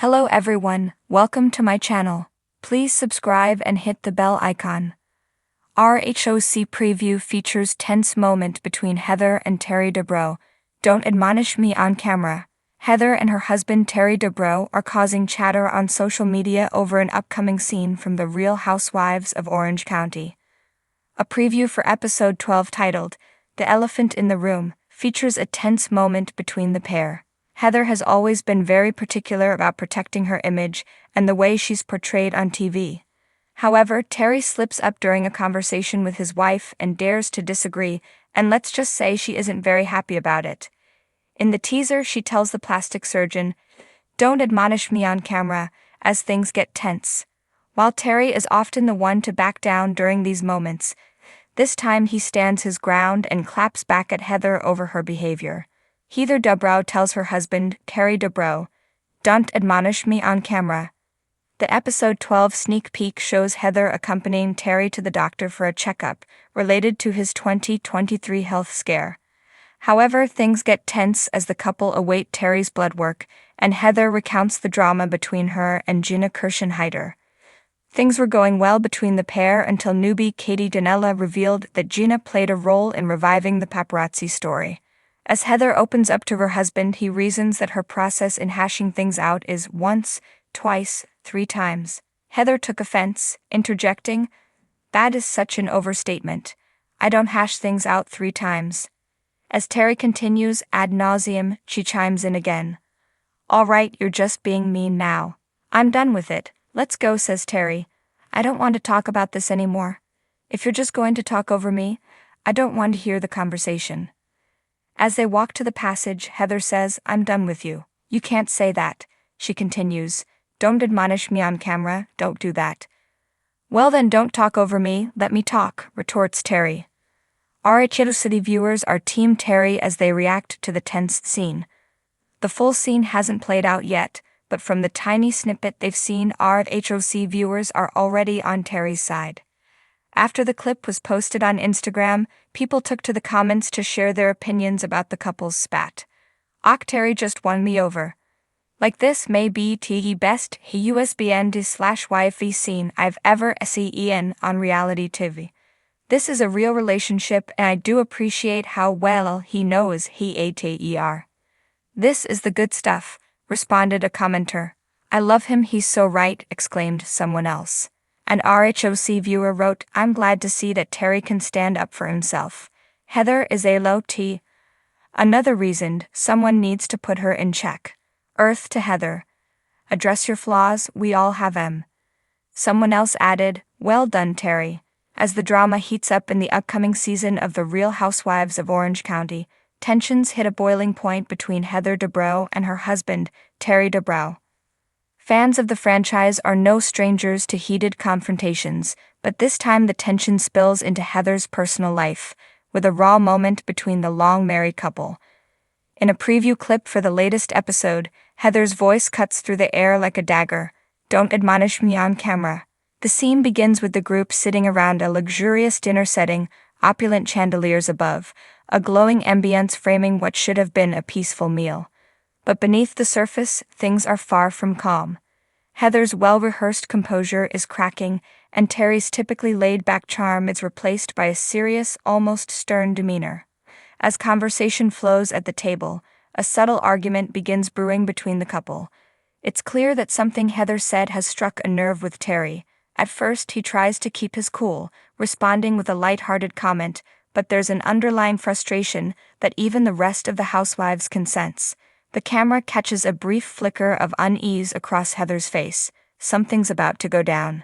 Hello everyone, welcome to my channel. Please subscribe and hit the bell icon. RHOC preview features tense moment between Heather and Terry Dubrow. Don't admonish me on camera. Heather and her husband Terry Dubrow are causing chatter on social media over an upcoming scene from the Real Housewives of Orange County. A preview for episode 12 titled, "The Elephant in the Room," features a tense moment between the pair. Heather has always been very particular about protecting her image and the way she's portrayed on TV. However, Terry slips up during a conversation with his wife and dares to disagree, and let's just say she isn't very happy about it. In the teaser, she tells the plastic surgeon, "Don't admonish me on camera," as things get tense. While Terry is often the one to back down during these moments, this time he stands his ground and claps back at Heather over her behavior. Heather Dubrow tells her husband, Terry Dubrow, "Don't admonish me on camera." The episode 12 sneak peek shows Heather accompanying Terry to the doctor for a checkup related to his 2023 health scare. However, things get tense as the couple await Terry's blood work, and Heather recounts the drama between her and Gina Kirschenheiter. Things were going well between the pair until newbie Katie Danella revealed that Gina played a role in reviving the paparazzi story. As Heather opens up to her husband, he reasons that her process in hashing things out is once, twice, 3 times. Heather took offense, interjecting, "That is such an overstatement. I don't hash things out 3 times. As Terry continues ad nauseum, she chimes in again. "All right, you're just being mean now. I'm done with it. Let's go," says Terry. "I don't want to talk about this anymore. If you're just going to talk over me, I don't want to hear the conversation." As they walk to the passage, Heather says, "I'm done with you." "You can't say that," she continues. "Don't admonish me on camera, don't do that." "Well then, don't talk over me, let me talk," retorts Terry. RHOC viewers are Team Terry as they react to the tense scene. The full scene hasn't played out yet, but from the tiny snippet they've seen, RHOC viewers are already on Terry's side. After the clip was posted on Instagram, people took to the comments to share their opinions about the couple's spat. Terry just won me over. Like this may be the best husband/wife scene I've ever seen on reality TV. This is a real relationship and I do appreciate how well he knows her. This is the good stuff, responded a commenter. "I love him, he's so right," exclaimed someone else. An RHOC viewer wrote, "I'm glad to see that Terry can stand up for himself. Heather is a low T." Another reasoned, "Someone needs to put her in check." Earth to Heather. "Address your flaws, we all have them." Someone else added, "Well done, Terry." As the drama heats up in the upcoming season of The Real Housewives of Orange County, tensions hit a boiling point between Heather Dubrow and her husband, Terry Dubrow. Fans of the franchise are no strangers to heated confrontations, but this time the tension spills into Heather's personal life, with a raw moment between the long-married couple. In a preview clip for the latest episode, Heather's voice cuts through the air like a dagger. "Don't admonish me on camera." The scene begins with the group sitting around a luxurious dinner setting, opulent chandeliers above, a glowing ambience framing what should have been a peaceful meal. But beneath the surface, things are far from calm. Heather's well-rehearsed composure is cracking, and Terry's typically laid-back charm is replaced by a serious, almost stern demeanor. As conversation flows at the table, a subtle argument begins brewing between the couple. It's clear that something Heather said has struck a nerve with Terry. At first, he tries to keep his cool, responding with a light-hearted comment, but there's an underlying frustration that even the rest of the housewives can sense. The camera catches a brief flicker of unease across Heather's face. Something's about to go down.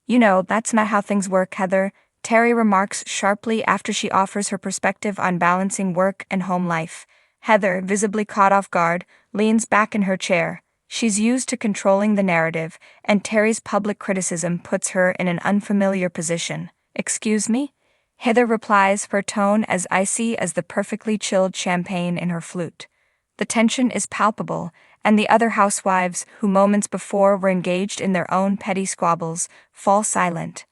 "You know, that's not how things work, Heather," Terry remarks sharply after she offers her perspective on balancing work and home life. Heather, visibly caught off guard, leans back in her chair. She's used to controlling the narrative, and Terry's public criticism puts her in an unfamiliar position. "Excuse me?" Heather replies, her tone as icy as the perfectly chilled champagne in her flute. The tension is palpable, and the other housewives, who moments before were engaged in their own petty squabbles, fall silent.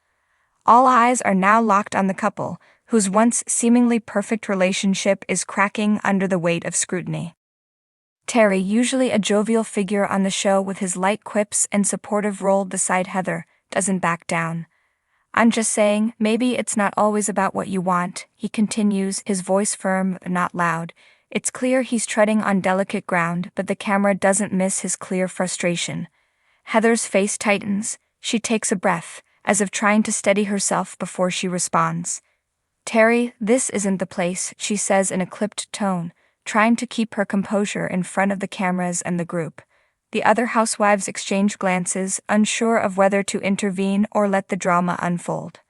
All eyes are now locked on the couple, whose once seemingly perfect relationship is cracking under the weight of scrutiny. Terry, usually a jovial figure on the show with his light quips and supportive role beside Heather, doesn't back down. "I'm just saying, maybe it's not always about what you want," he continues, his voice firm but not loud. It's clear he's treading on delicate ground, but the camera doesn't miss his clear frustration. Heather's face tightens. She takes a breath, as if trying to steady herself before she responds. "Terry, this isn't the place," she says in a clipped tone, trying to keep her composure in front of the cameras and the group. The other housewives exchange glances, unsure of whether to intervene or let the drama unfold.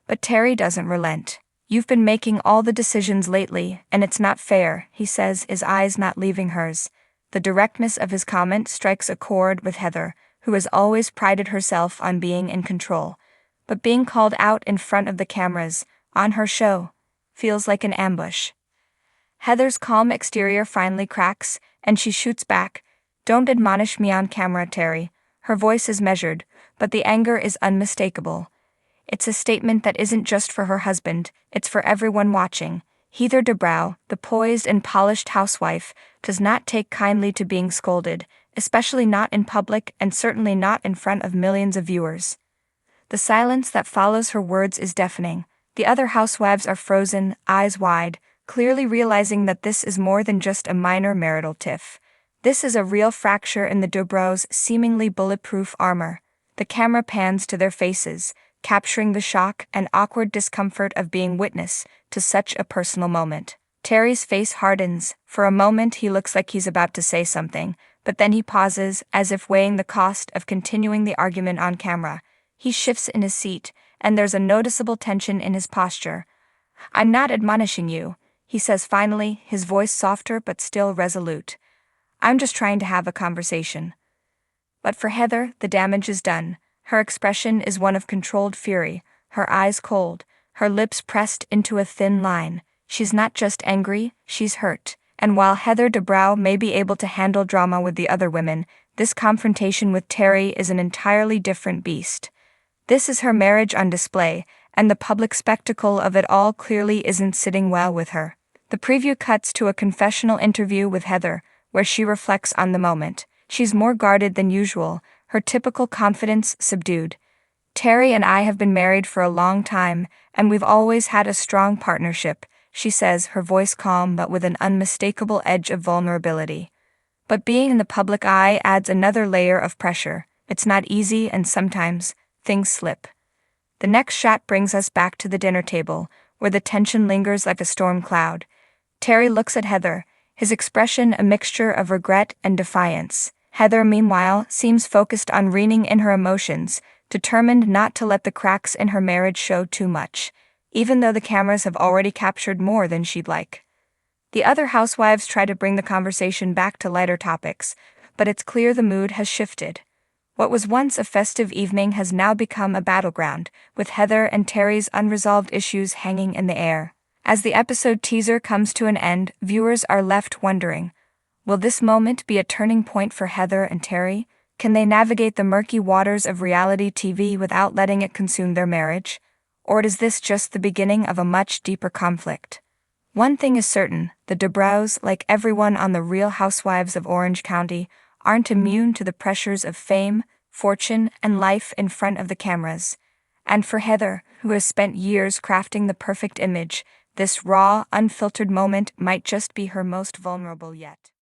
But Terry doesn't relent. "You've been making all the decisions lately, and it's not fair," he says, his eyes not leaving hers. The directness of his comment strikes a chord with Heather, who has always prided herself on being in control. But being called out in front of the cameras, on her show, feels like an ambush. Heather's calm exterior finally cracks, and she shoots back. "Don't admonish me on camera, Terry." Her voice is measured, but the anger is unmistakable. It's a statement that isn't just for her husband, it's for everyone watching. Heather Dubrow, the poised and polished housewife, does not take kindly to being scolded, especially not in public and certainly not in front of millions of viewers. The silence that follows her words is deafening. The other housewives are frozen, eyes wide, clearly realizing that this is more than just a minor marital tiff. This is a real fracture in the Dubrow's seemingly bulletproof armor. The camera pans to their faces, capturing the shock and awkward discomfort of being witness to such a personal moment. Terry's face hardens. For a moment he looks like he's about to say something, but then he pauses, as if weighing the cost of continuing the argument on camera. He shifts in his seat, and there's a noticeable tension in his posture. "I'm not admonishing you," he says finally, his voice softer but still resolute. "I'm just trying to have a conversation." But for Heather, the damage is done. Her expression is one of controlled fury, her eyes cold, her lips pressed into a thin line. She's not just angry, she's hurt. And while Heather Dubrow may be able to handle drama with the other women, this confrontation with Terry is an entirely different beast. This is her marriage on display, and the public spectacle of it all clearly isn't sitting well with her. The preview cuts to a confessional interview with Heather, where she reflects on the moment. She's more guarded than usual, her typical confidence subdued. "Terry and I have been married for a long time, and we've always had a strong partnership," she says, her voice calm but with an unmistakable edge of vulnerability. But being in the public eye adds another layer of pressure. It's not easy, and sometimes things slip. The next shot brings us back to the dinner table, where the tension lingers like a storm cloud. Terry looks at Heather, his expression a mixture of regret and defiance. Heather, meanwhile, seems focused on reining in her emotions, determined not to let the cracks in her marriage show too much, even though the cameras have already captured more than she'd like. The other housewives try to bring the conversation back to lighter topics, but it's clear the mood has shifted. What was once a festive evening has now become a battleground, with Heather and Terry's unresolved issues hanging in the air. As the episode teaser comes to an end, viewers are left wondering, will this moment be a turning point for Heather and Terry? Can they navigate the murky waters of reality TV without letting it consume their marriage? Or is this just the beginning of a much deeper conflict? One thing is certain, the Dubrows, like everyone on the Real Housewives of Orange County, aren't immune to the pressures of fame, fortune, and life in front of the cameras. And for Heather, who has spent years crafting the perfect image, this raw, unfiltered moment might just be her most vulnerable yet.